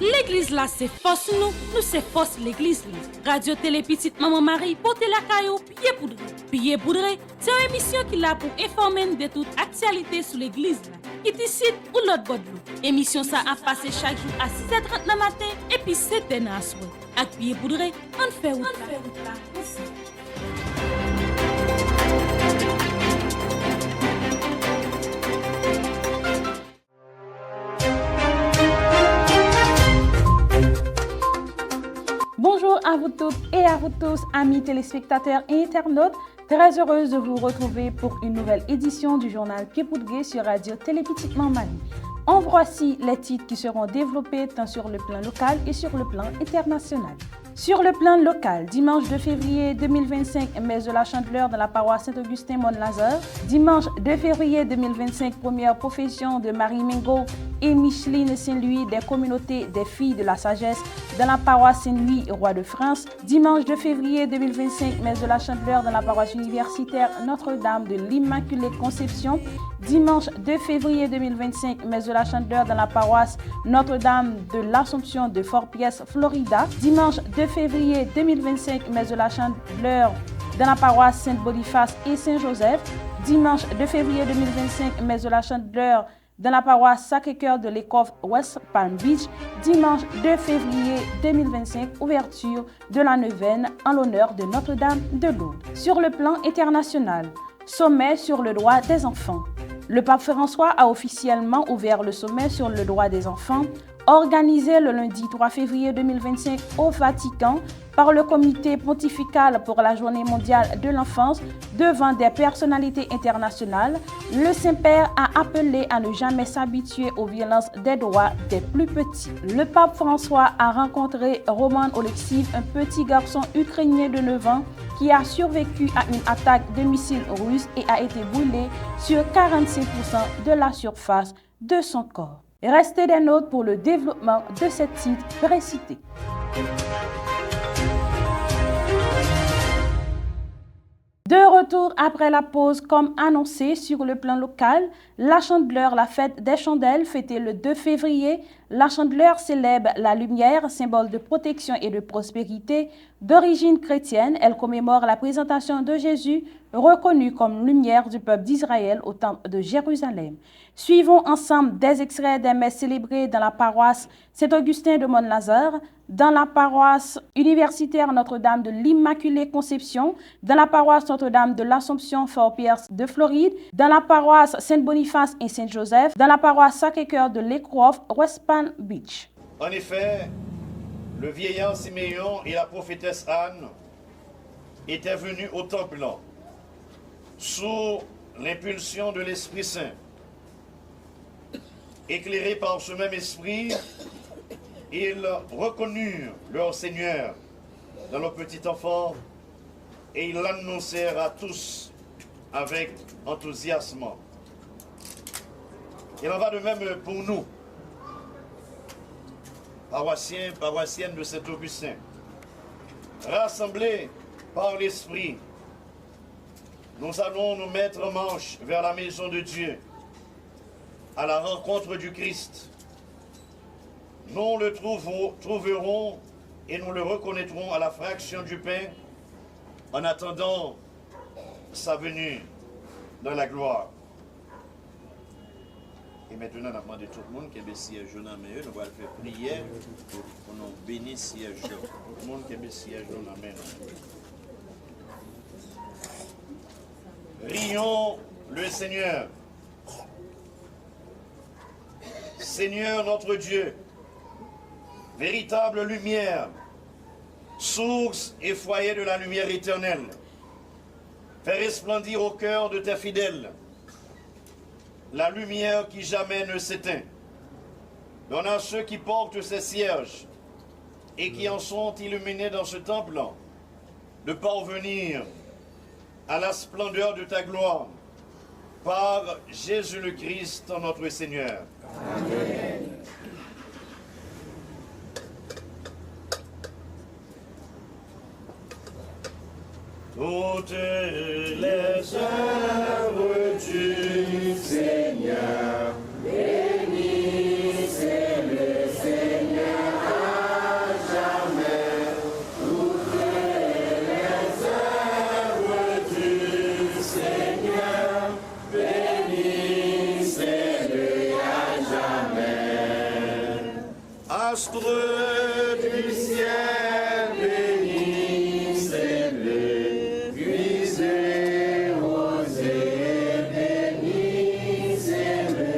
L'église là, c'est force nous c'est force l'église là. Radio Télé Petite Maman Marie, portez la caillou, pied poudré. Pied poudré, c'est une émission qui l'a pour informer de toute actualité sur l'église là. Qui décide ou l'autre bord de l'eau. Émission ça a passé chaque jour à 6h30 le matin et puis 7h à soir. Avec pied poudré, on fait route là. Bonjour à vous toutes et à vous tous, amis téléspectateurs et internautes. Très heureuse de vous retrouver pour une nouvelle édition du journal Pied Poudré sur Radio Télé Petite Maman Marie. En voici les titres qui seront développés tant sur le plan local et sur le plan international. Sur le plan local, dimanche 2 février 2025, messe de la Chandeleur dans la paroisse Saint-Augustin Mont-Lazare. Dimanche 2 février 2025, première profession de Marie Mingo et Micheline Saint-Louis des communautés des filles de la sagesse dans la paroisse Saint-Louis, roi de France. Dimanche 2 février 2025, messe de la Chandeleur dans la paroisse universitaire Notre-Dame de l'Immaculée Conception. Dimanche 2 février 2025, messe de la Chandeleur dans la paroisse Notre-Dame de l'Assomption de Fort-Pierce, Florida. Dimanche 2 février 2025, messe de la Chandeleur dans la paroisse Saint-Boniface et Saint-Joseph. Dimanche 2 février 2025, messe de la Chandeleur dans la paroisse Sacré-Cœur de l'Écoffe West Palm Beach. Dimanche 2 février 2025, ouverture de la neuvaine en l'honneur de Notre-Dame de Lourdes. Sur le plan international, sommet sur le droit des enfants. Le pape François a officiellement ouvert le sommet sur le droit des enfants, organisé le lundi 3 février 2025 au Vatican par le Comité pontifical pour la Journée mondiale de l'enfance devant des personnalités internationales. Le Saint-Père a appelé à ne jamais s'habituer aux violences des droits des plus petits. Le pape François a rencontré Roman Oleksiy, un petit garçon ukrainien de 9 ans qui a survécu à une attaque de missiles russes et a été brûlé sur 45% de la surface de son corps. Restez des nôtres pour le développement de cette titre précité. De retour après la pause, comme annoncé sur le plan local, la Chandeleur, la fête des chandelles, fêtée le 2 février. La Chandeleur célèbre la lumière, symbole de protection et de prospérité. D'origine chrétienne, elle commémore la présentation de Jésus, reconnu comme lumière du peuple d'Israël au temple de Jérusalem. Suivons ensemble des extraits des messes célébrées dans la paroisse Saint-Augustin de Mont-Lazare, dans la paroisse universitaire Notre-Dame de l'Immaculée Conception, dans la paroisse Notre-Dame de l'Assomption Fort-Pierce de Floride, dans la paroisse Saint-Boniface et Saint-Joseph, dans la paroisse Sacré-Cœur de l'Écoffe West Palm Beach. En effet, le vieillard Siméon et la prophétesse Anne étaient venus au temple sous l'impulsion de l'Esprit Saint. Éclairés par ce même esprit, ils reconnurent leur Seigneur dans leur petit enfant et ils l'annoncèrent à tous avec enthousiasme. Il en va de même pour nous, paroissiens, paroissiennes de Saint-Augustin, rassemblés par l'Esprit. Nous allons nous mettre en marche vers la maison de Dieu, à la rencontre du Christ. Nous le trouverons et nous le reconnaîtrons à la fraction du pain en attendant sa venue dans la gloire. Et maintenant, on a demandé tout le monde qui est siège dans la main, nous allons faire prière pour nous bénir siège. Tout le monde qui est siège dans la main. Rions le Seigneur. Seigneur notre Dieu, véritable lumière, source et foyer de la lumière éternelle, fais resplendir au cœur de tes fidèles la lumière qui jamais ne s'éteint. Donne à ceux qui portent ces cierges et qui en sont illuminés dans ce temple de parvenir à la splendeur de ta gloire par Jésus le Christ, notre Seigneur. Amen. Toutes les œuvres du Seigneur, bénissez le Seigneur. astre du ciel, bénissez-le, puisez, osez, bénissez-le.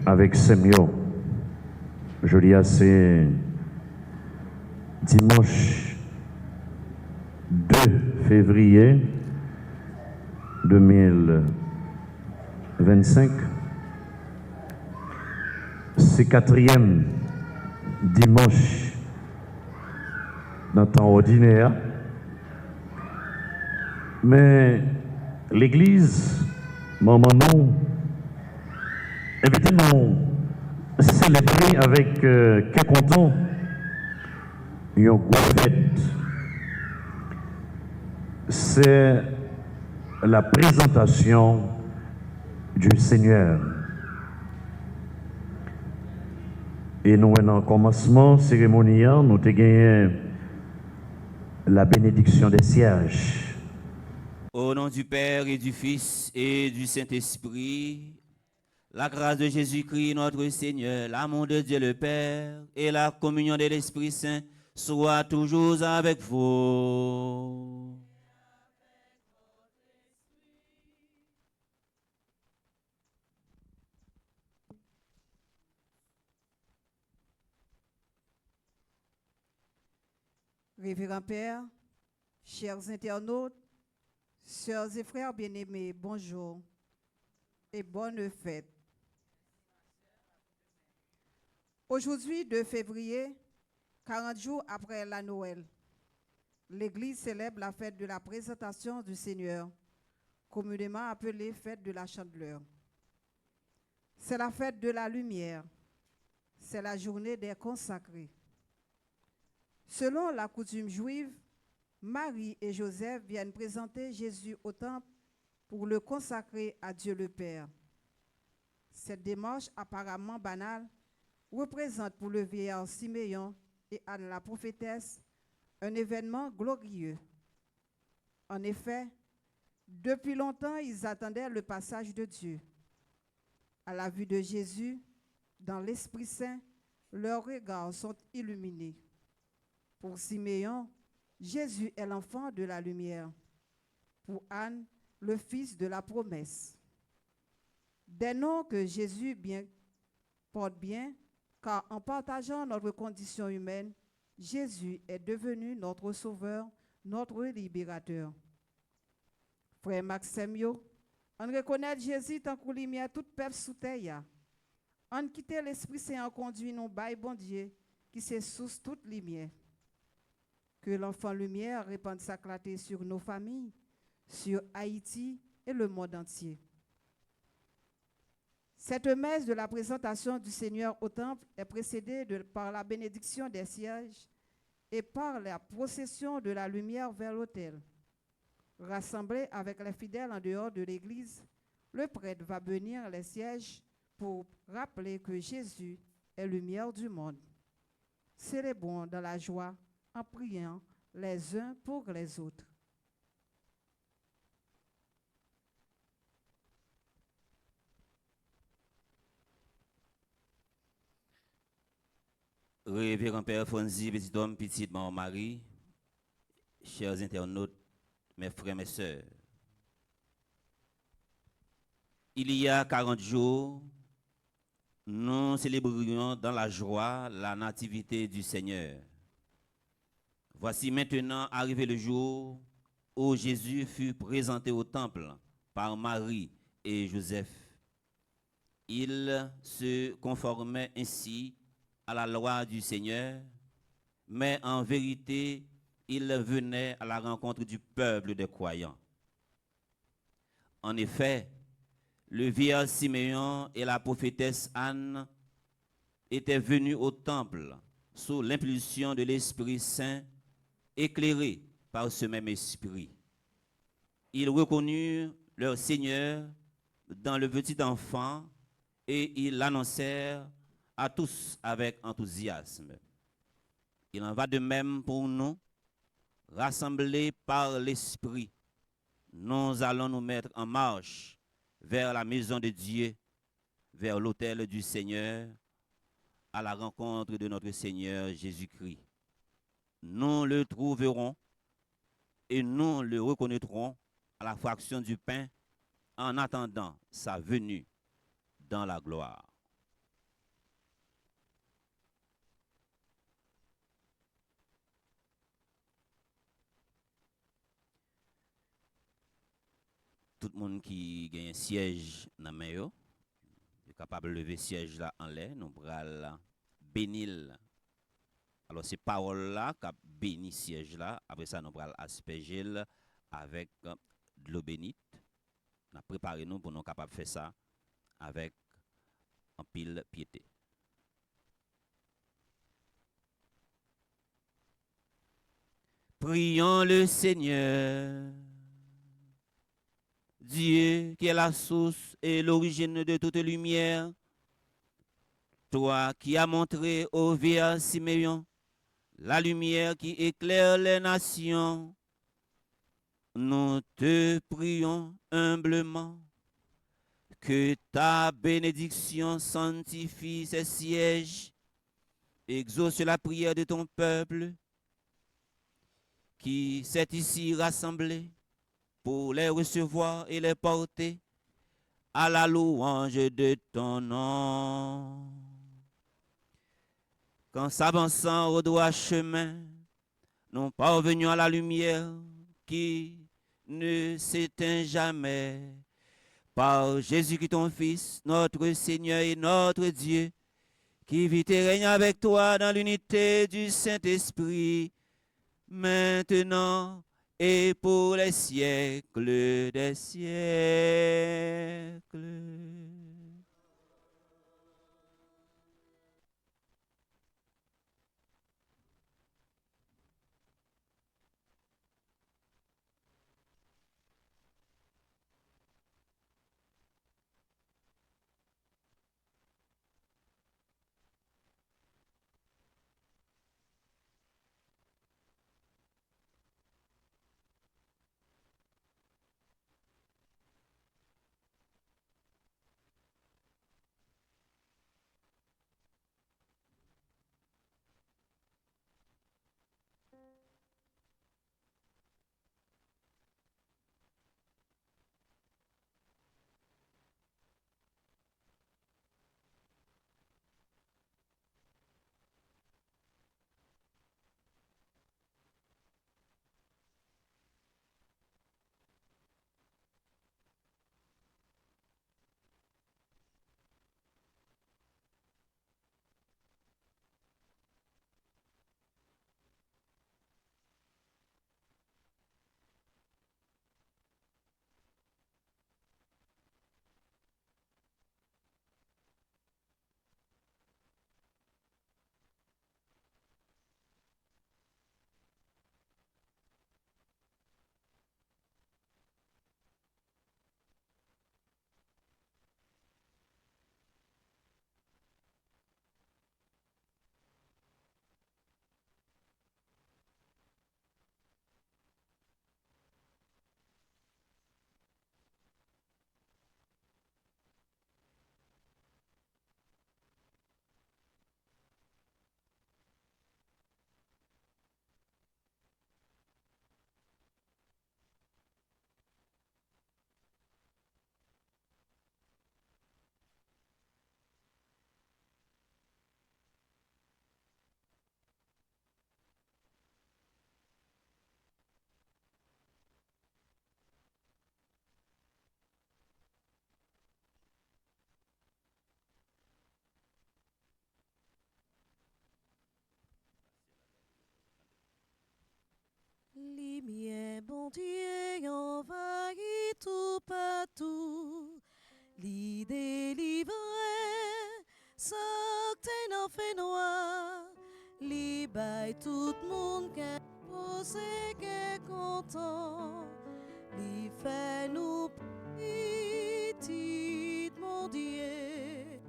Avec Semio, je lis assez dimanche 2 février 2025. C'est 4e dimanche d'un temps ordinaire. Mais l'église, maman non, invitez-nous à célébrer avec quel content une grosse fête. C'est la présentation du Seigneur. Et nous, en commencement cérémonial, nous avons gagné la bénédiction des cierges. Au nom du Père et du Fils et du Saint-Esprit, la grâce de Jésus-Christ, notre Seigneur, l'amour de Dieu le Père et la communion de l'Esprit Saint soient toujours avec vous. Révérend Père, chers internautes, sœurs et frères bien-aimés, bonjour et bonne fête. Aujourd'hui, 2 février, 40 jours après la Noël, l'Église célèbre la fête de la présentation du Seigneur, communément appelée fête de la Chandeleur. C'est la fête de la lumière, c'est la journée des consacrés. Selon la coutume juive, Marie et Joseph viennent présenter Jésus au temple pour le consacrer à Dieu le Père. Cette démarche apparemment banale représente pour le vieillard Siméon et Anne la prophétesse un événement glorieux. En effet, depuis longtemps, ils attendaient le passage de Dieu. À la vue de Jésus, dans l'Esprit Saint, leurs regards sont illuminés. Pour Siméon, Jésus est l'enfant de la lumière. Pour Anne, le fils de la promesse. Des noms que Jésus porte bien, car en partageant notre condition humaine, Jésus est devenu notre sauveur, notre libérateur. Frère Maximio, on reconnaît Jésus tant que lumière toute peuple sous terre. On quitte l'Esprit Saint en conduit nous bail bon Dieu, qui c'est source toute lumière. Que l'enfant lumière répande sa clarté sur nos familles, sur Haïti et le monde entier. Cette messe de la présentation du Seigneur au temple est précédée par la bénédiction des cierges et par la procession de la lumière vers l'autel. Rassemblés avec les fidèles en dehors de l'église, le prêtre va bénir les cierges pour rappeler que Jésus est lumière du monde. Célébrons dans la joie en priant les uns pour les autres. Révérend Père Fonzi, petit homme, petite maman Marie, chers internautes, mes frères, mes sœurs. Il y a 40 jours, nous célébrions dans la joie la nativité du Seigneur. Voici maintenant arrivé le jour où Jésus fut présenté au temple par Marie et Joseph. Il se conformait ainsi à la loi du Seigneur, mais en vérité, il venait à la rencontre du peuple des croyants. En effet, le vieillard Siméon et la prophétesse Anne étaient venus au temple sous l'impulsion de l'Esprit Saint, éclairés par ce même esprit. Ils reconnurent leur Seigneur dans le petit enfant et ils l'annoncèrent à tous avec enthousiasme. Il en va de même pour nous, rassemblés par l'Esprit. Nous allons nous mettre en marche vers la maison de Dieu, vers l'autel du Seigneur, à la rencontre de notre Seigneur Jésus-Christ. Nous le trouverons et nous le reconnaîtrons à la fraction du pain en attendant sa venue dans la gloire. Tout le monde qui gagne un siège dans la main, est capable de lever le siège là en l'air, nous allons bénir. Alors, ces paroles-là qui béni siège là, après ça, nous allons asperger avec de l'eau bénite. Nous préparons nous pour nous capables de faire ça avec un pile piété. Prions le Seigneur, Dieu qui est la source et l'origine de toute lumière. Toi qui as montré au vieillard Siméon la lumière qui éclaire les nations, nous te prions humblement que ta bénédiction sanctifie ces sièges, exauce la prière de ton peuple qui s'est ici rassemblé pour les recevoir et les porter à la louange de ton nom. Qu'en s'avançant au droit chemin, nous parvenions à la lumière qui ne s'éteint jamais. Par Jésus-Christ ton Fils, notre Seigneur et notre Dieu, qui vit et règne avec toi dans l'unité du Saint-Esprit, maintenant et pour les siècles des siècles. Lumière, bon Dieu, envahit tout partout. Li délivrer, ça t'es en fait noir. Li baille tout le monde qui est posé, qui est content. Li fait nous petit, mon Dieu.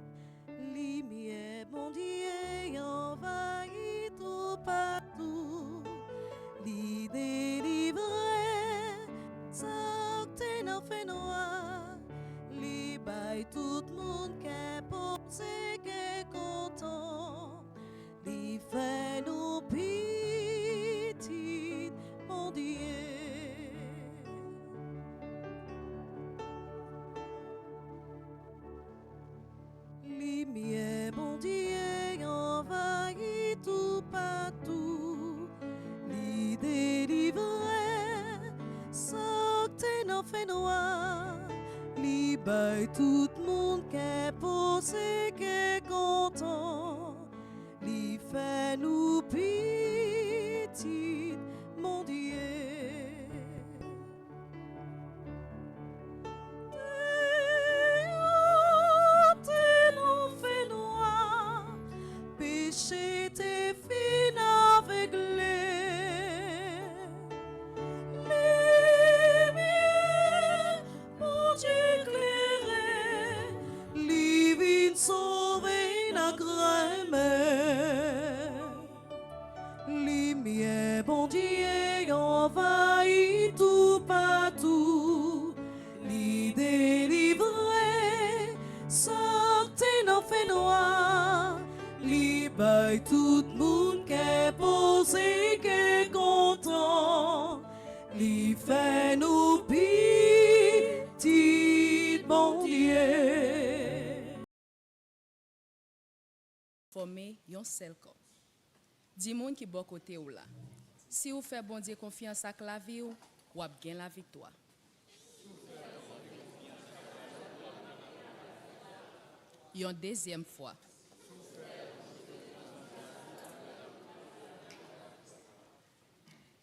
Lumière, mon Dieu, envahit tout partout. Li délivrer, ça t'es en fait noir. Li baille tout le monde qui est posé, qui est content. Li fait nous petit, mon Dieu. Lumière, mon Dieu, envahit tout partout. Li délivrer, sortez dans fait noir. Li baille tout le monde qui est posé, qui est content. Li fait nous petit, mon Dieu. Péché tes fins aveuglés. Lumière, mon Dieu éclairé, livine sauver la grand-mère. Lumière, bon Dieu, envahit tout partout. Li délivrer, sortez dans fait noir. Li baille tout le monde qui est posé, qui est content. Li fait nous petit, bon Dieu. Former yon seul corps. Di moun qui bon côté ou là. Si vous faites bon Dieu confiance à la vie ou ap gen la victoire. Yon deuxième fois.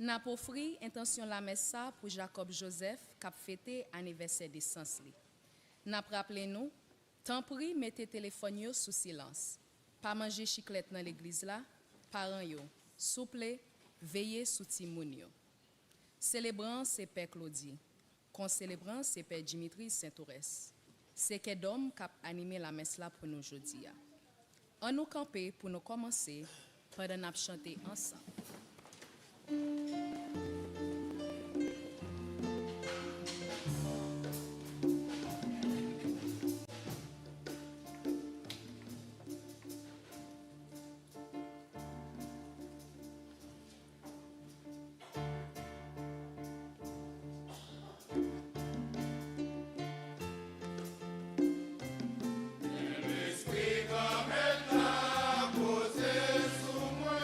N'a offri intention la messe pour Jacob Joseph qui a fêté anniversaire de sens li. N'a rappelé nous, tant pris mettez téléphone yo sous silence. Pas manger chiclette dans l'église là, parents yo, souple, veillez sous timoun yo. Célébrant c'est Père Claudie, concélébrant c'est Père Dimitri Saint-Aurès. C'est que d'homme qui a animé la messe là pour nous aujourd'hui. On nous camper pour nous commencer pendant nous chanter ensemble. L'esprit comme elle t'a posé sous moi.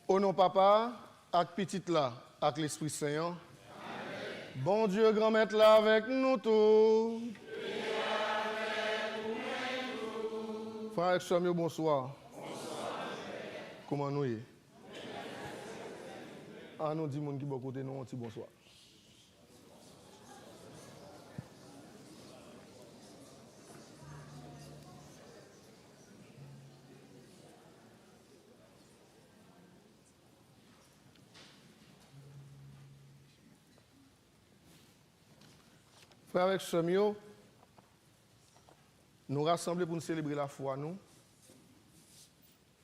Au nom papa, avec petite là, avec l'Esprit Saint. Bon Dieu, grand maître là avec nous tous. Frère et sœurs, bonsoir. Comment nous y? Ah, nous dit monde qui bon côté nous, on dit bonsoir. Frères avec sœurs, nous rassemblons pour nous célébrer la foi, nous.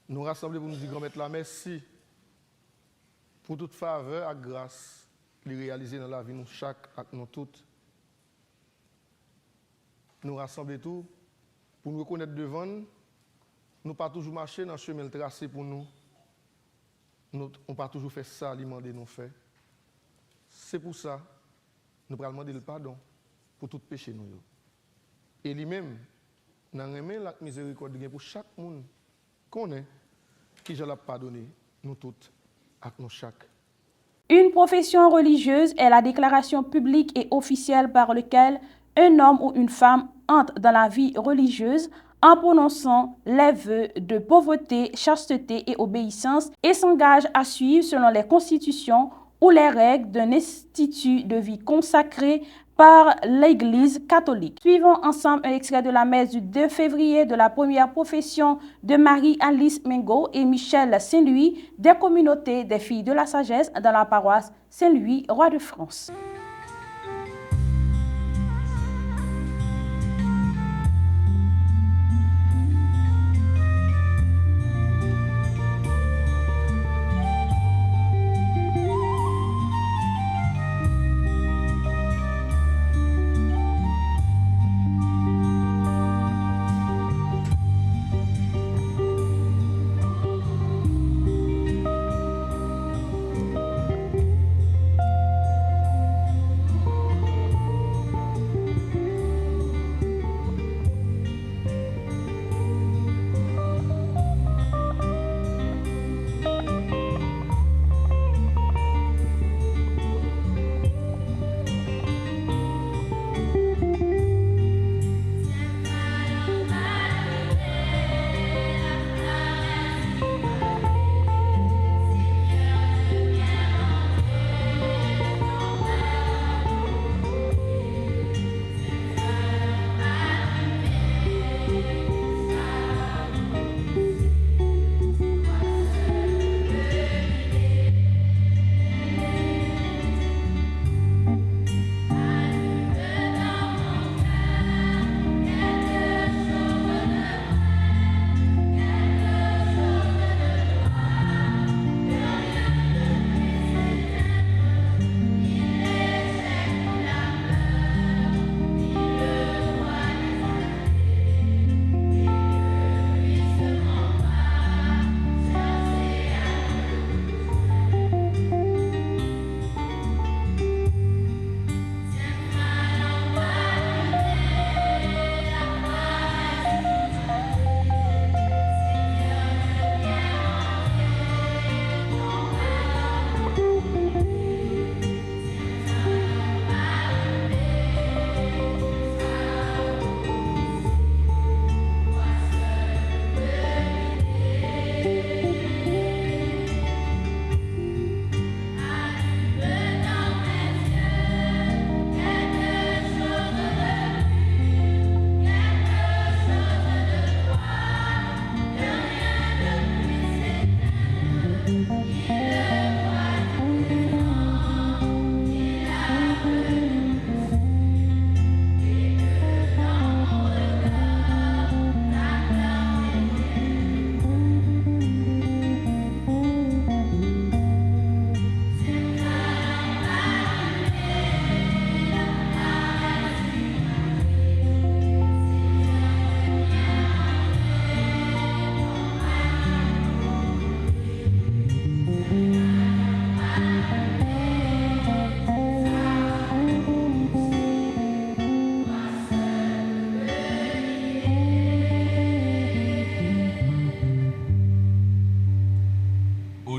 Nous rassemblons pour nous dire, grand-maître, la merci pour toute faveur et grâce qu'il réaliser dans la vie, nous chaque, avec nous toutes. Nous rassemblons tout pour nous reconnaître devant nous. Nous pas toujours marcher dans le chemin tracé pour nous. On n'a pas toujours fait ça, demander nous faire. C'est pour ça nous allons demander le pardon pour tout péché nous. Et lui-même, nous remet la miséricorde pour chaque monde qu'on est, qui je l'ai pardonné, nous toutes, avec nous chaque. Une profession religieuse est la déclaration publique et officielle par laquelle un homme ou une femme entre dans la vie religieuse en prononçant les vœux de pauvreté, chasteté et obéissance et s'engage à suivre selon les constitutions ou les règles d'un institut de vie consacré par l'Église catholique. Suivons ensemble un extrait de la messe du 2 février de la première profession de Marie-Alice Mengo et Michel Saint-Louis des communautés des filles de la sagesse dans la paroisse Saint-Louis, roi de France.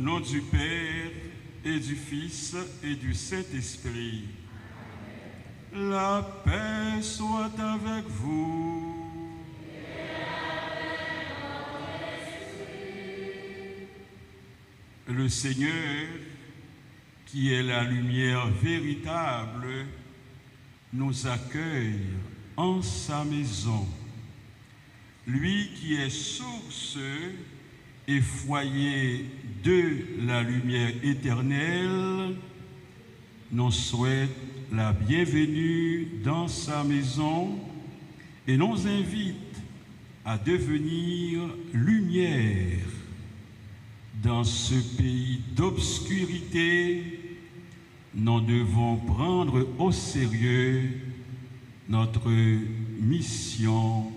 nom du Père et du Fils et du Saint-Esprit. La paix soit avec vous. Le Seigneur, qui est la lumière véritable, nous accueille en sa maison. Lui qui est source et foyer de la lumière éternelle, nous souhaite la bienvenue dans sa maison et nous invite à devenir lumière dans ce pays d'obscurité. Nous devons prendre au sérieux notre mission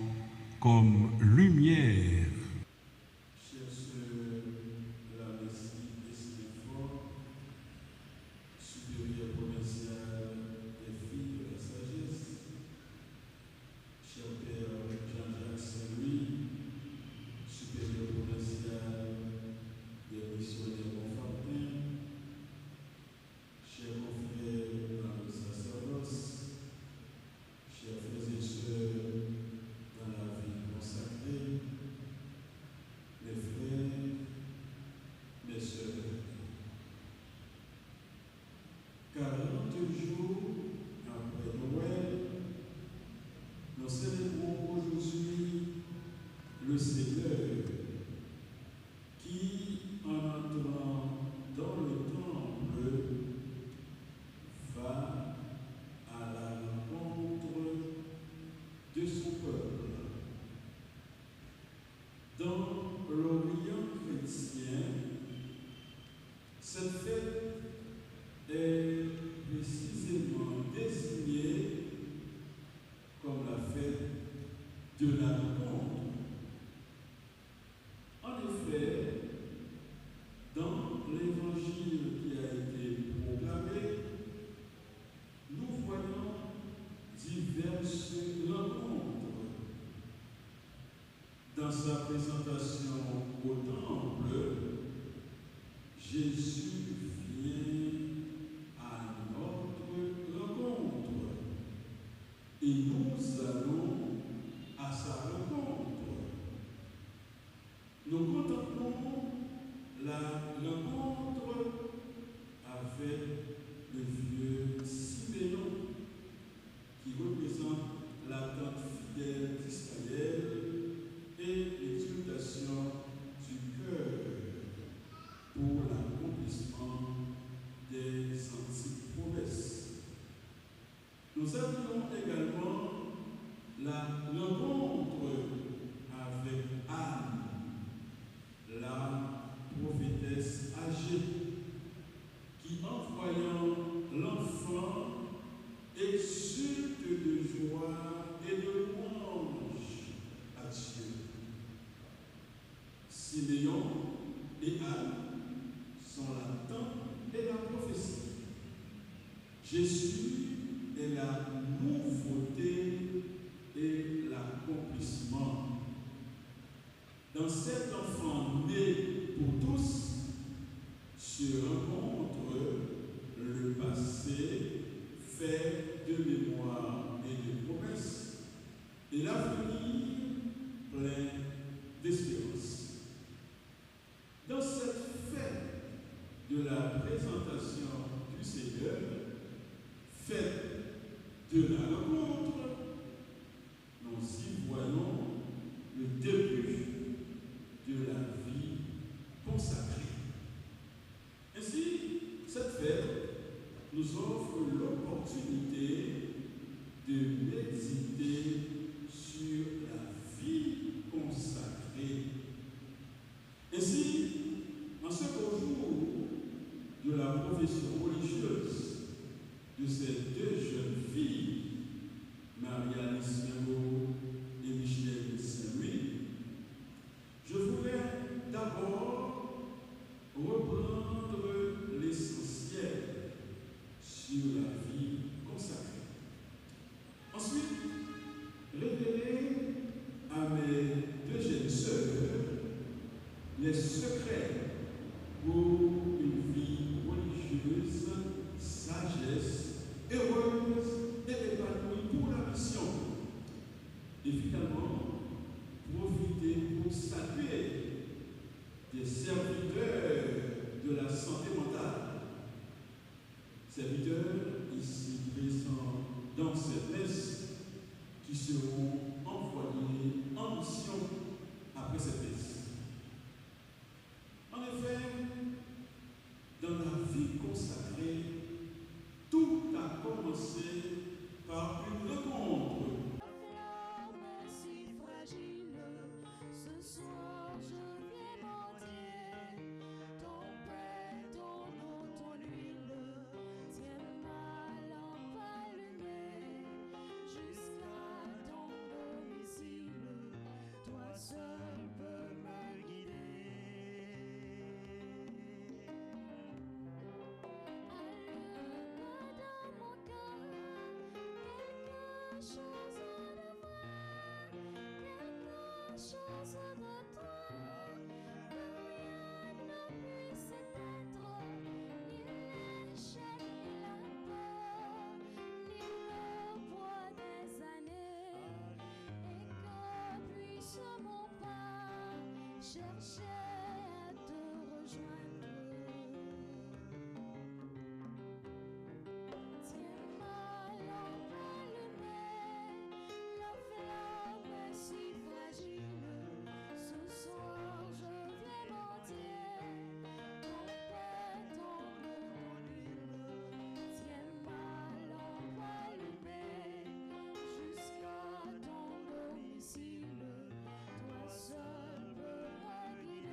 comme lumière. Chers sœurs, la Messie Estéphane, supérieure provinciale des filles de la sagesse, cher Père Jean-Jacques Saint-Louis, supérieur provincial des missionnaires Montfartin, chers confrères dans le sacerdoce, chers frères et sœurs dans la vie consacrée, mes frères, mes sœurs. 40 jours après Noël, nous célébrons aujourd'hui le Seigneur qui, en entrant dans le temple, va à la rencontre de son peuple. Dans l'Orient chrétien, cette fête est précisément désignée comme la fête de la rencontre. En effet, dans l'évangile qui a été proclamé, nous voyons diverses rencontres. Dans sa présentation au temple, Jésus vient à notre rencontre et nous allons à sa rencontre. Nous contemplons la rencontre avec le vieux Siméon qui représente l'attente fidèle d'Israël et l'exultation du cœur pour l'accomplissement des antiques promesses. Nous appelons également la rencontre avec Anne, la prophétesse âgée, qui en voyant l'enfant exulte de joie et de louange à Dieu. Siméon et Anne sont l'attente et la prophétie. Jésus est la nouveauté et l'accomplissement. Dans cet enfant né pour tous se rencontre le passé fait de mémoire et de promesses et l'avenir plein d'espérance. Dans cette fête de la présentation du Seigneur, fête de la rencontre, nous y voyons le début de la vie consacrée. Ainsi, cette fête nous offre l'opportunité de méditer sur la vie consacrée. Ainsi, en ce beau jour de la profession religieuse de ces deux jeunes filles, Marie-Alice Merlot et Michel Saint-Louis, je voudrais d'abord reprendre l'essentiel sur la vie consacrée. Ensuite, révéler à mes deux jeunes sœurs les secrets pour une vie religieuse, sagesse, heureuse et épanouie pour la mission. Et finalement, profiter pour saluer des serviteurs de la santé mentale. Serviteurs ici présents dans cette messe qui seront envoyés en mission après cette messe. En effet, dans la vie consacrée, tout a commencé par une rencontre. Ce soir je viens mendier ton pain, ton eau, ton huile. Tiens ma lampe allumée jusqu'à ton domicile. Toi seul peux me guider. Allume dans mon cœur quelque chose de vrai, quelque chose de toi, que rien ne puisse éteindre, ni l'échec, ni la peur, ni le poids des années, et que puisse mon pas chercher à te rejoindre. Tiens ma lampe allumée, la flamme est si fragile. Ce soir je viens mendier ton pain, ton eau, ton huile. Tiens ma lampe allumée jusqu'à ton domicile. Toi seul peux me guider.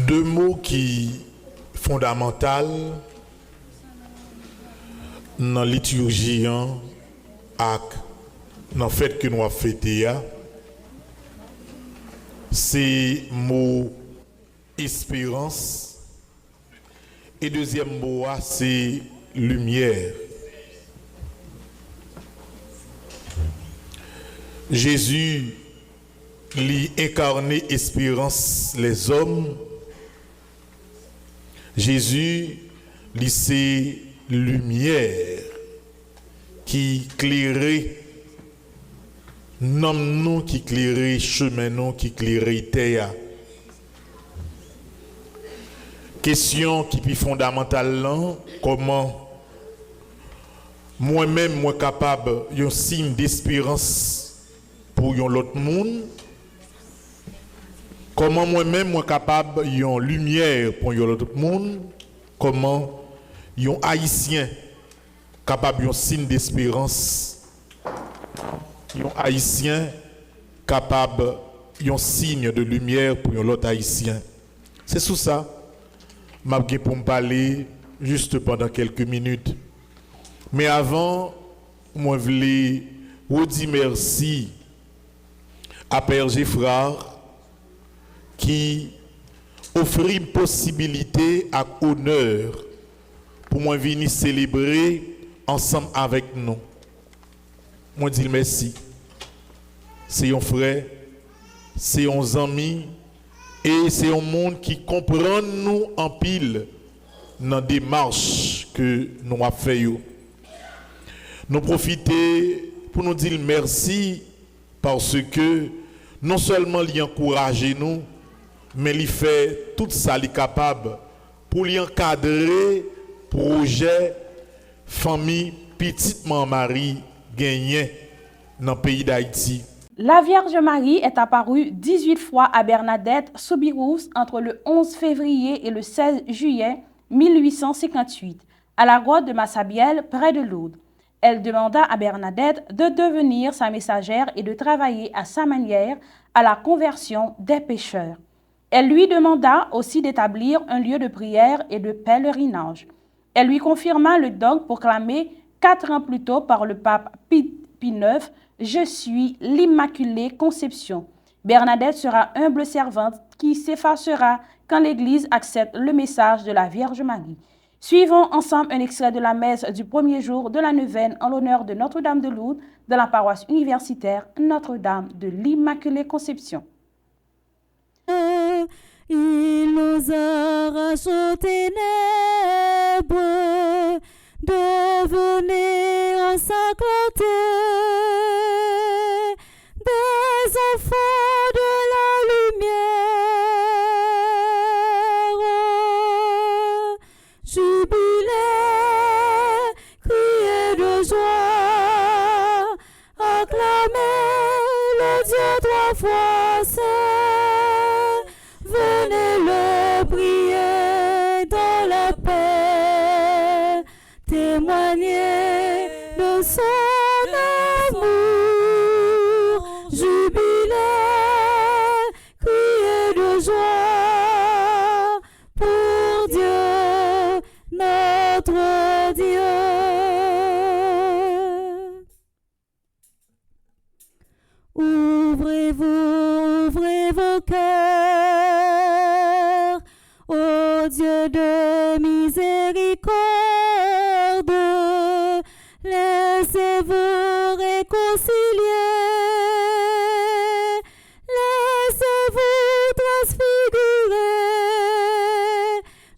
Deux mots qui fondamental dans la liturgie et dans le fait que nous avons fêté, c'est le mot espérance et deuxième mot c'est lumière. Jésus lui incarné espérance les hommes. Jésus lui c'est lumière qui éclairait nous qui éclairait chemin nous qui éclairait terre. Question qui est fondamentale là, comment moi-même moi capable un signe d'espérance pour l'autre monde. Comment moi-même moi capable une lumière pour l'autre monde. Comment un haïtien capable un signe d'espérance. Un haïtien capable un signe de lumière pour l'autre haïtien. C'est sous ça m'a pour me parler juste pendant quelques minutes. Mais avant, moi voulais vous dire merci à Père Geffrard qui offre une possibilité à honneur pour moi venir célébrer ensemble avec nous. Moi dis merci. C'est un frère, c'est un ami et c'est un monde qui comprend nous en pile dans la démarche que nous avons fait. Nous profiter pour nous dire merci parce que non seulement il encourage nous, mais il fait tout ça, il est capable pour lui encadrer projet famille petite Marie gagné dans le pays d'Haïti. La Vierge Marie est apparue 18 fois à Bernadette Soubirous entre le 11 février et le 16 juillet 1858 à la grotte de Massabielle près de Lourdes. Elle demanda à Bernadette de devenir sa messagère et de travailler à sa manière à la conversion des pécheurs. Elle lui demanda aussi d'établir un lieu de prière et de pèlerinage. Elle lui confirma le dogme proclamé 4 ans plus tôt par le pape Pie IX, « Je suis l'Immaculée Conception ». Bernadette sera humble servante qui s'effacera quand l'Église accepte le message de la Vierge Marie. Suivons ensemble un extrait de la messe du premier jour de la neuvaine en l'honneur de Notre-Dame de Lourdes de la paroisse universitaire Notre-Dame de l'Immaculée Conception. Il nous arrache aux ténèbres, devenez ensanglantés, des enfants de saint, venez le prier dans la paix, témoigner de son amour, jubiler, crier de joie pour Dieu, notre Dieu. Ouvrez vos cœurs, ô Dieu de miséricorde, laissez-vous réconcilier, laissez-vous transfigurer,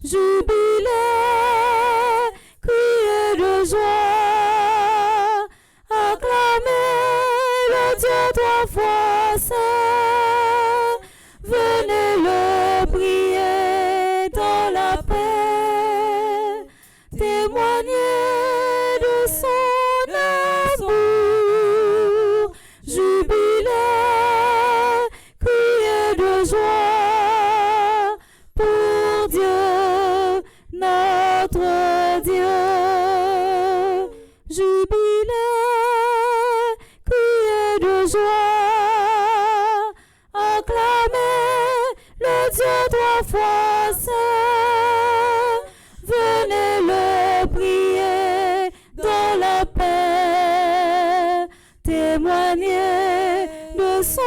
jubiler, crier de joie, acclamer le Dieu trois fois saint, venez le prier dans la paix, témoigner de son amour, jubiler, crier de joie pour Dieu, notre Dieu, jubiler, crier de joie, acclamer le Dieu trois fois saint, venez le prier dans la paix, témoigner de son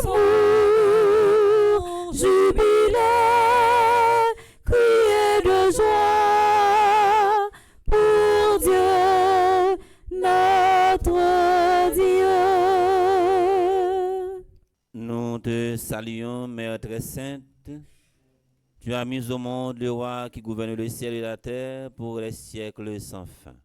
amour, jubiler, crier de joie pour Dieu, notre Dieu. Nous te saluons, Mère très sainte. Tu as mis au monde le roi qui gouverne le ciel et la terre pour les siècles sans fin.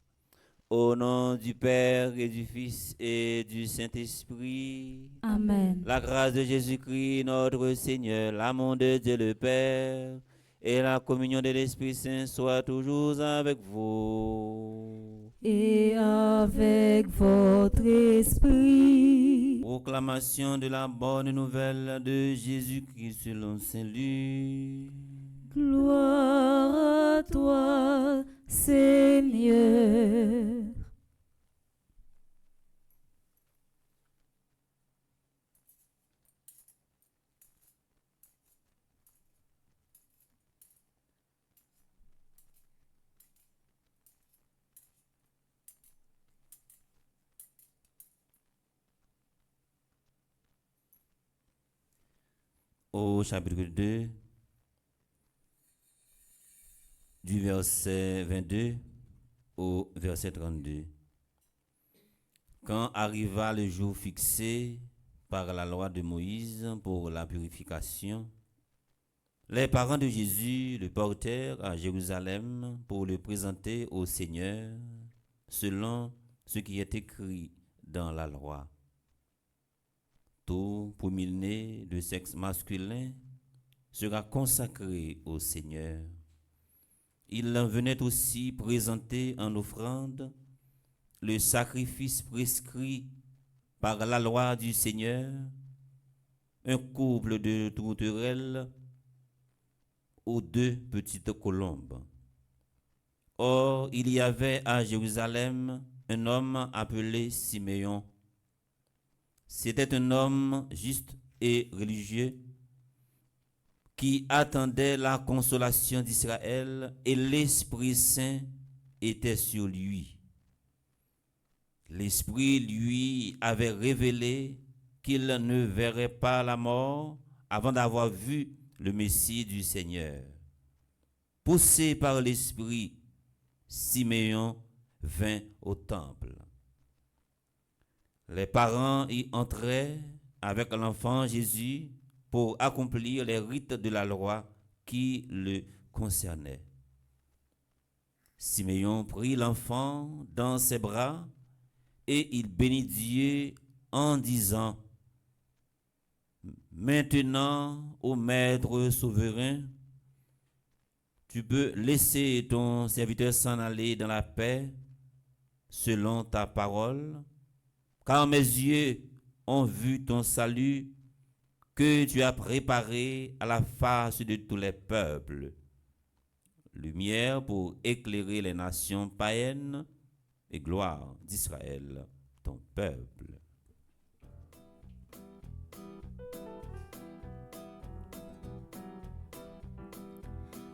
Au nom du Père et du Fils et du Saint-Esprit. Amen. La grâce de Jésus-Christ, notre Seigneur, l'amour de Dieu le Père et la communion de l'Esprit Saint soient toujours avec vous. Et avec votre esprit. Proclamation de la bonne nouvelle de Jésus-Christ selon Saint Luc. Gloire à toi, Seigneur. Au chapitre 2, du verset 22 au verset 32. Quand arriva le jour fixé par la loi de Moïse pour la purification, les parents de Jésus le portèrent à Jérusalem pour le présenter au Seigneur, selon ce qui est écrit dans la loi. Tout premier-né de sexe masculin sera consacré au Seigneur. Il venait aussi présenter en offrande le sacrifice prescrit par la loi du Seigneur, un couple de tourterelles ou 2 petites colombes. Or, il y avait à Jérusalem un homme appelé Siméon. C'était un homme juste et religieux qui attendait la consolation d'Israël, et l'Esprit Saint était sur lui. L'Esprit lui avait révélé qu'il ne verrait pas la mort avant d'avoir vu le Messie du Seigneur. Poussé par l'Esprit, Siméon vint au temple. Les parents y entraient avec l'enfant Jésus pour accomplir les rites de la loi qui le concernaient. Siméon prit l'enfant dans ses bras et il bénit Dieu en disant: Maintenant, ô Maître souverain, tu peux laisser ton serviteur s'en aller dans la paix selon ta parole, car mes yeux ont vu ton salut que tu as préparée à la face de tous les peuples, lumière pour éclairer les nations païennes et gloire d'Israël, ton peuple.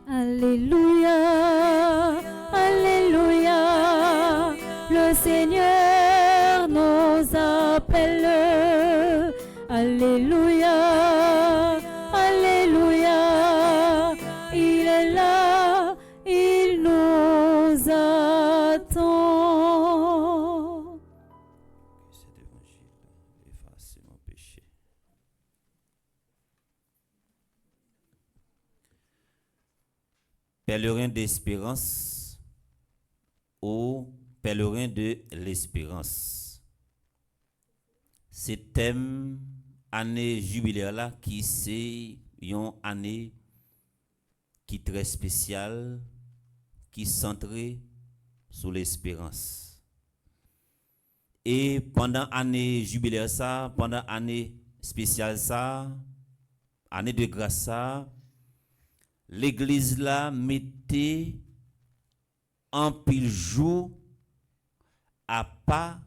Alléluia, Alléluia, le Seigneur nous appelle. Alléluia, Alléluia, il est là, il nous attend. Que cet évangile efface mon péché. Pèlerin d'espérance ou pèlerin de l'espérance. C'est thème année jubilaire là qui c'est une année qui très spéciale, qui centrée sur l'espérance. Et pendant année jubilaire ça, pendant année spéciale ça, année de grâce ça, l'église là mettait en pile jour à pas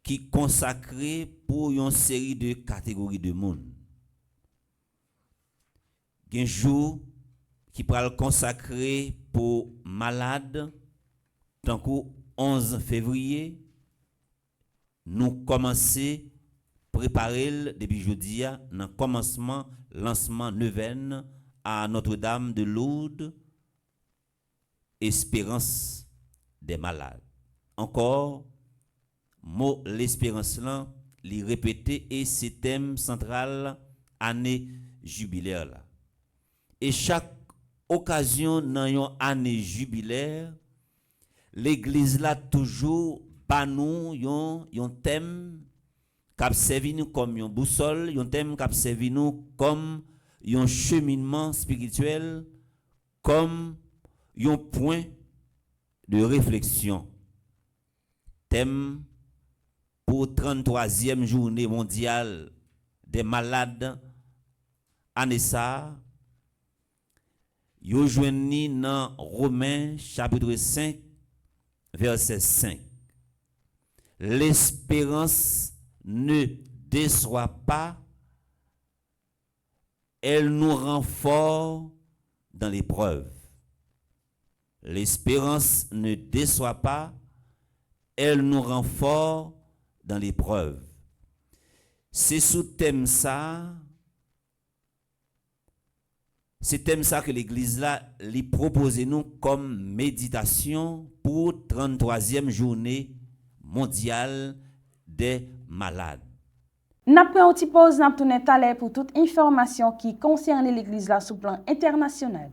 qui consacré pour une série de catégories de monde. Un jour qui pral consacré pour malades, tant qu'au 11 février, nous commençons préparer depuis jeudi dans le commencement lancement neuvaine à Notre-Dame de Lourdes, espérance des malades. Encore, mot l'espérance là, li répété et c'est thème central année jubilaire là. Et chaque occasion dans une année jubilaire, l'église là toujours pas nous yon thème qui servi nous comme une boussole, yon thème qui servi nous comme un cheminement spirituel, comme un point de réflexion. Thème pour 33e journée mondiale des malades année ça, yo joignni dans Romains chapitre 5 verset 5. L'espérance ne déçoit pas, elle nous rend forts dans l'épreuve. L'espérance ne déçoit pas, elle nous rend forts dans l'épreuve. C'est sous thème ça, c'est thème ça que l'église là lui propose nous comme méditation pour 33e journée mondiale des malades. N'a pris un petit pause, n'a tourné talent pour toute information qui concerne l'église là sous plan international.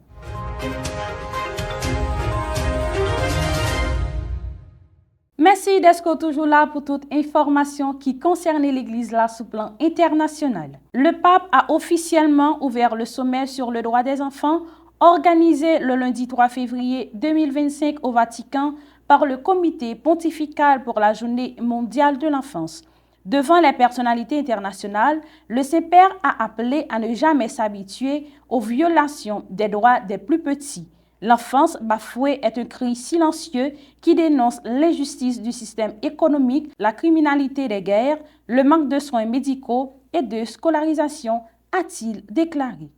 Merci d'être toujours là pour toute information qui concerne l'église là sous plan international. Le pape a officiellement ouvert le sommet sur le droit des enfants organisé le lundi 3 février 2025 au Vatican par le comité pontifical pour la journée mondiale de l'enfance. Devant les personnalités internationales, le Saint-Père a appelé à ne jamais s'habituer aux violations des droits des plus petits. L'enfance bafouée est un cri silencieux qui dénonce l'injustice du système économique, la criminalité des guerres, le manque de soins médicaux et de scolarisation, a-t-il déclaré.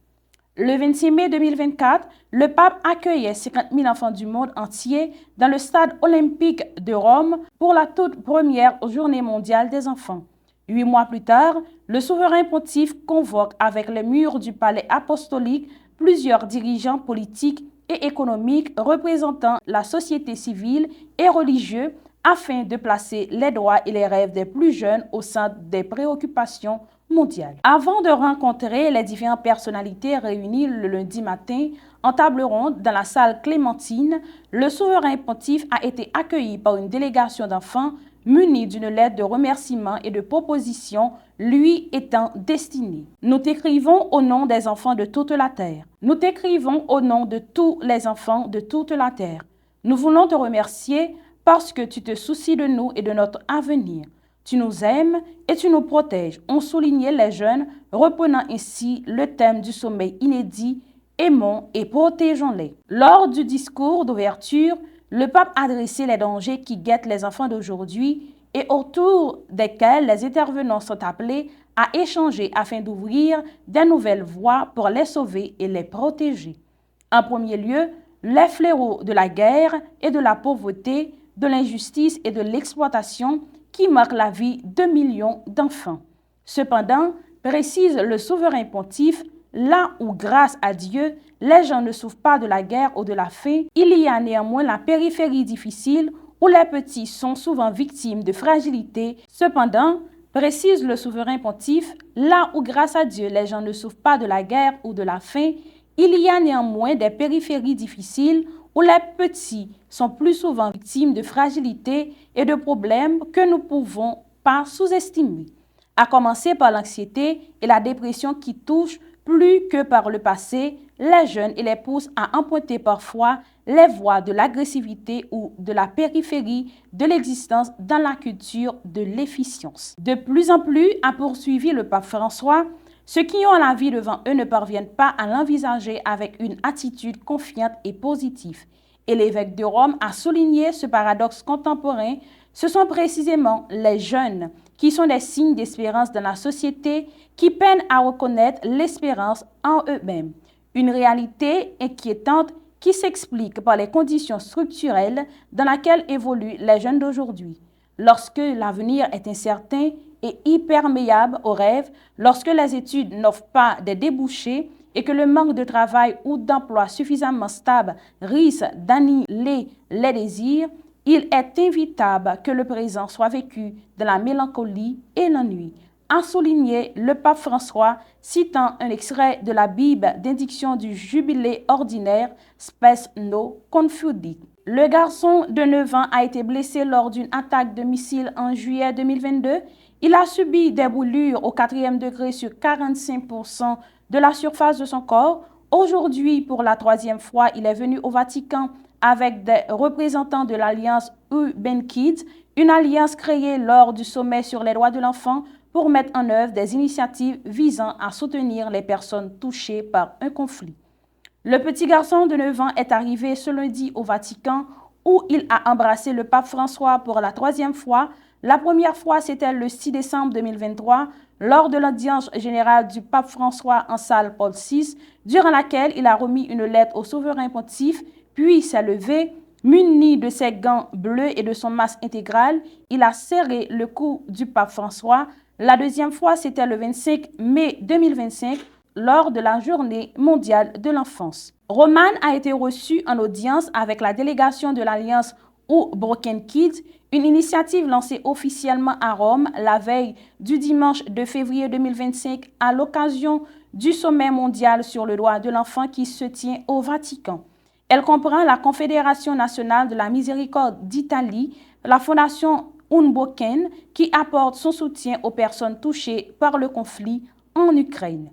Le 26 mai 2024, le pape accueillait 50 000 enfants du monde entier dans le stade olympique de Rome pour la toute première journée mondiale des enfants. 8 mois plus tard, le souverain pontife convoque avec les murs du palais apostolique plusieurs dirigeants politiques et économiques représentant la société civile et religieuse afin de placer les droits et les rêves des plus jeunes au centre des préoccupations mondiales. Avant de rencontrer les différentes personnalités réunies le lundi matin en table ronde dans la salle Clémentine, le souverain pontife a été accueilli par une délégation d'enfants munis d'une lettre de remerciement et de proposition lui étant destinée. Nous t'écrivons au nom des enfants de toute la terre. Nous t'écrivons au nom de tous les enfants de toute la terre. Nous voulons te remercier parce que tu te soucies de nous et de notre avenir. Tu nous aimes et tu nous protèges, ont souligné les jeunes, reprenant ainsi le thème du sommet inédit « Aimons et protégeons-les ». Lors du discours d'ouverture, le pape a adressé les dangers qui guettent les enfants d'aujourd'hui et autour desquels les intervenants sont appelés à échanger afin d'ouvrir de nouvelles voies pour les sauver et les protéger. En premier lieu, les fléaux de la guerre et de la pauvreté, de l'injustice et de l'exploitation qui marquent la vie de millions d'enfants. Cependant, précise le souverain pontife, là où, grâce à Dieu, les gens ne souffrent pas de la guerre ou de la faim, il y a néanmoins la périphérie difficile où les petits sont souvent victimes de fragilité. Cependant, précise le souverain pontife, là où, grâce à Dieu, les gens ne souffrent pas de la guerre ou de la faim, il y a néanmoins des périphéries difficiles où les petits sont plus souvent victimes de fragilité et de problèmes que nous ne pouvons pas sous-estimer, à commencer par l'anxiété et la dépression qui touchent plus que par le passé les jeunes et les poussent à emprunter parfois les voies de l'agressivité ou de la périphérie de l'existence dans la culture de l'efficience. De plus en plus, a poursuivi le pape François, ceux qui ont la vie devant eux ne parviennent pas à l'envisager avec une attitude confiante et positive. Et l'évêque de Rome a souligné ce paradoxe contemporain. Ce sont précisément les jeunes qui sont des signes d'espérance dans la société, qui peinent à reconnaître l'espérance en eux-mêmes. Une réalité inquiétante qui s'explique par les conditions structurelles dans lesquelles évoluent les jeunes d'aujourd'hui. Lorsque l'avenir est incertain et imperméable aux rêves, lorsque les études n'offrent pas des débouchés et que le manque de travail ou d'emploi suffisamment stable risque d'annihiler les désirs, il est inévitable que le présent soit vécu dans la mélancolie et l'ennui, a souligné le pape François, citant un extrait de la Bible d'indiction du jubilé ordinaire Spes no Confudit. Le garçon de 9 ans a été blessé lors d'une attaque de missile en juillet 2022. Il a subi des brûlures au 4e degré sur 45% de la surface de son corps. Aujourd'hui, pour la 3e fois, il est venu au Vatican avec des représentants de l'Alliance Urban Kids, une alliance créée lors du sommet sur les droits de l'enfant pour mettre en œuvre des initiatives visant à soutenir les personnes touchées par un conflit. Le petit garçon de 9 ans est arrivé ce lundi au Vatican où il a embrassé le pape François pour la 3e fois. La première fois, c'était le 6 décembre 2023, lors de l'audience générale du pape François en salle Paul VI, durant laquelle il a remis une lettre au souverain pontife, puis s'est levé, muni de ses gants bleus et de son masque intégral. Il a serré le cou du pape François. La deuxième fois, c'était le 25 mai 2025, lors de la Journée mondiale de l'enfance. Roman a été reçu en audience avec la délégation de l'Alliance Broken Kids, une initiative lancée officiellement à Rome la veille du dimanche 2 février 2025 à l'occasion du sommet mondial sur le droit de l'enfant qui se tient au Vatican. Elle comprend la Confédération nationale de la miséricorde d'Italie, la Fondation Unboken qui apporte son soutien aux personnes touchées par le conflit en Ukraine,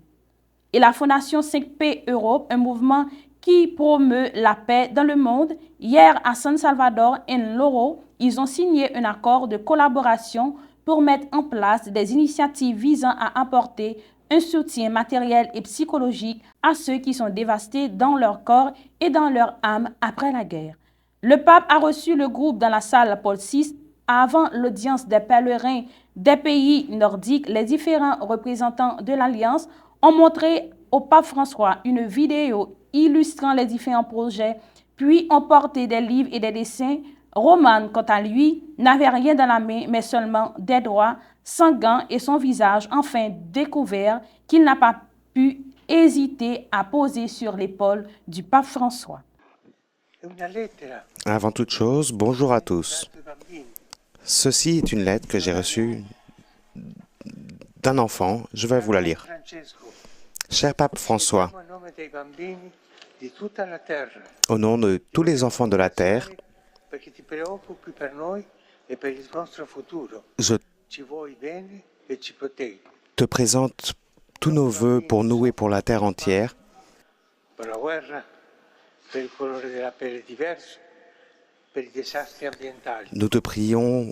et la Fondation 5P Europe, un mouvement qui promeut la paix dans le monde. Hier, à San Salvador et Loro, ils ont signé un accord de collaboration pour mettre en place des initiatives visant à apporter un soutien matériel et psychologique à ceux qui sont dévastés dans leur corps et dans leur âme après la guerre. Le pape a reçu le groupe dans la salle Paul VI avant l'audience des pèlerins des pays nordiques. Les différents représentants de l'Alliance ont montré au pape François une vidéo illustrant les différents projets, puis ont porté des livres et des dessins. Roman, quant à lui, n'avait rien dans la main, mais seulement des doigts, sans gants et son visage enfin découvert qu'il n'a pas pu hésiter à poser sur l'épaule du pape François. Avant toute chose, bonjour à tous. Ceci est une lettre que j'ai reçue d'un enfant. Je vais vous la lire. Cher pape François, au nom de tous les enfants de la terre, je te présente tous nos vœux pour nous et pour la terre entière. Nous te prions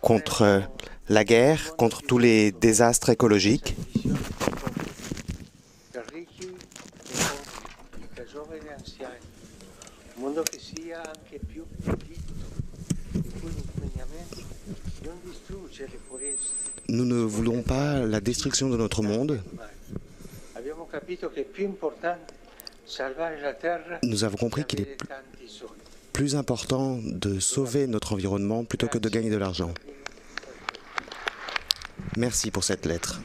contre la guerre, contre tous les désastres écologiques. Nous ne voulons pas la destruction de notre monde. Nous avons compris qu'il est plus important de sauver notre environnement plutôt que de gagner de l'argent. Merci pour cette lettre.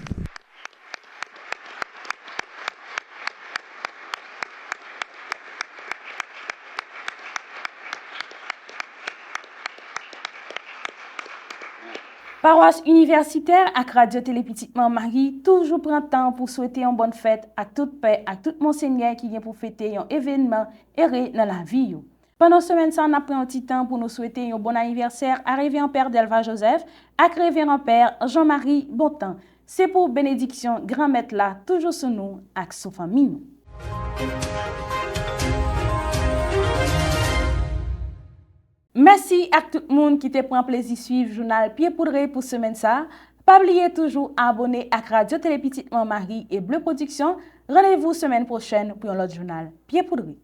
Paroisse universitaire ak Radio Télé Petite Marie toujours prend temps pour souhaiter une bonne fête à toute paix à tout monseigneur qui vient pour fêter un événement erré dans la vie. Pendant semaine ça on a pris un petit temps pour nous souhaiter un bon anniversaire à révérend père Delva Joseph ak révérend père Jean-Marie Bontemps. C'est pour bénédiction grand maître là toujours sous nous ak sous famille. Merci à tout le monde qui te prend plaisir suivre journal Pied Poudré pour semaine ça. Pas oublier toujours abonner à Radio Télé Petite Marie et Bleu Production. Rendez-vous semaine prochaine pour un autre journal Pied Poudré.